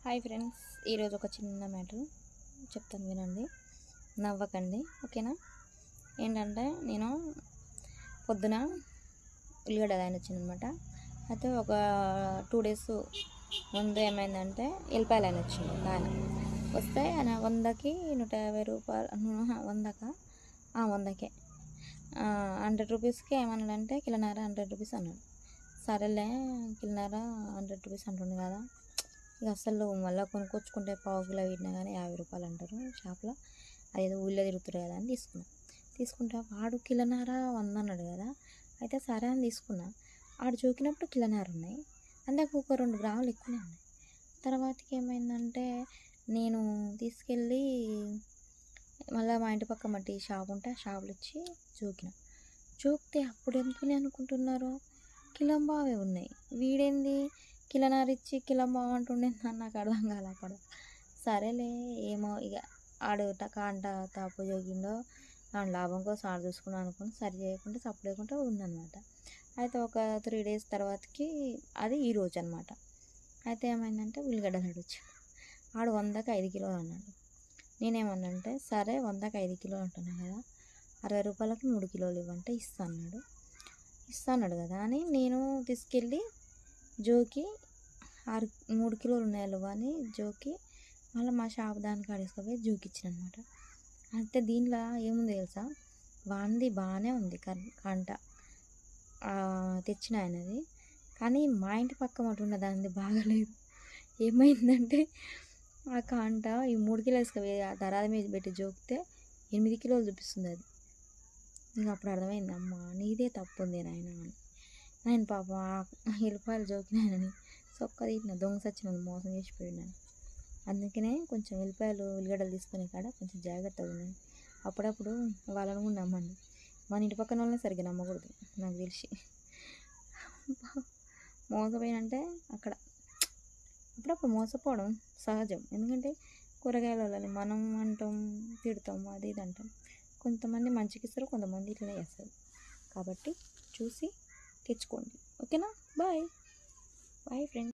Hi friends, ఈరోజు ఒక చిన్న మ్యాటర్ చెప్తాను వినండి, నవ్వకండి, ఓకేనా? ఏంటంటే నేను పొద్దున ఉల్లిగడ్డ ఆయన వచ్చిందనమాట. అయితే ఒక 2 days ముందు ఏమైందంటే ఎల్లిపాయలు ఆయన వచ్చింది. ఆయన వస్తే ఆయన 100కి 150 రూపాయలు, 100కే 100 రూపీస్కి ఏమన్నాడంటే కిలోన్నర 100 రూపీస్ అన్నాడు. సరేలే, కిలోన్నర 100 రూపీస్ అంటుంది కదా, ఇక అసలు మళ్ళీ కొనుక్కొచ్చుకుంటే పావు కిలో పెట్టినా కానీ 50 రూపాయలు అంటారు షాప్లో. అదేదో ఊళ్ళో తిరుగుతారు కదా అని తీసుకుంటే వాడు కిలోన్నర 100 అన్నాడు కదా. అయితే సరే అని తీసుకున్నా. ఆడు చూకినప్పుడు కిలోన్నర ఉన్నాయి, అందుకు ఒక 2 గ్రాములు ఎక్కువనే ఉన్నాయి. తర్వాతకి ఏమైందంటే నేను తీసుకెళ్ళి మళ్ళీ మా ఇంటి పక్క మట్టి షాప్ ఉంటే ఆ షాపులో ఇచ్చి చూకితే అప్పుడు ఎందుకునే అనుకుంటున్నారు, కిలోంబావే ఉన్నాయి. వీడేంది కిలోన్నర ఇచ్చి కిలోంబావ అంటుండే, నాకు అర్థం కాలే అక్కడ. సరేలే, ఏమో ఇక ఆడు కాంట తాపు జోగిండో ఆడు లాభం కోసం ఆడు చూసుకున్నాను అనుకుని సరి చేయకుండా సప్పు లేకుండా ఉందన్నమాట. అయితే ఒక 3 days తర్వాతకి అది ఈరోజు అనమాట. అయితే ఏమైందంటే ఉల్లిగడ్డలు వచ్చాడు. ఆడు 100కి 5 కిలోలు అన్నాడు. నేనేమన్నంటే సరే 100కి 5 కిలోలు అంటున్నా కదా, 60 రూపాయలకి 3 కిలోలు ఇవ్వంటే ఇస్తా అన్నాడు కదా అని నేను తీసుకెళ్ళి జోకి 3 కిలోలు ఉన్నాయో అని జోకి మళ్ళీ మా షాప్ దానికి ఆడేసుకుపోయి జోకి ఇచ్చిన అనమాట. అయితే దీనిలో ఏముంది తెలుసా, వాంది బాగానే ఉంది కంట తెచ్చిన ఆయనది, కానీ మా ఇంటి పక్క మటు ఉన్న దానిది బాగాలేదు. ఏమైందంటే ఆ కాంట ఈ 3 కిలో వేసుకుపోయి దరాద మీద పెట్టి జోకితే 8 కిలోలు చూపిస్తుంది అది. ఇంకా అప్పుడు అర్థమైంది, అమ్మ నీదే తప్పు ఉంది నాయన అని. నేను పాప ఎల్లిపాయలు జోకినాయనని సొక్క తీసిన దొంగ సచ్చినని మోసం చేసిపోయినాను. అందుకనే కొంచెం ఉల్లిగడ్డలు తీసుకునే కాడ కొంచెం జాగ్రత్తగా ఉన్నాను. అప్పుడప్పుడు వాళ్ళని కూడా నమ్మండి, మన ఇంటి పక్కన వాళ్ళని సరిగ్గా నమ్మకూడదు. నాకు తెలిసి మోసపోయినంటే అక్కడ అప్పుడప్పుడు మోసపోవడం సహజం. ఎందుకంటే కూరగాయల వాళ్ళని మనం అంటాం, తిడతాం, అది ఇది అంటాం. కొంతమంది మంచికి ఇస్తారు, కొంతమంది ఇట్లనే చేస్తారు. కాబట్టి చూసి తెచ్చుకోండి, ఓకేనా? Bye friends.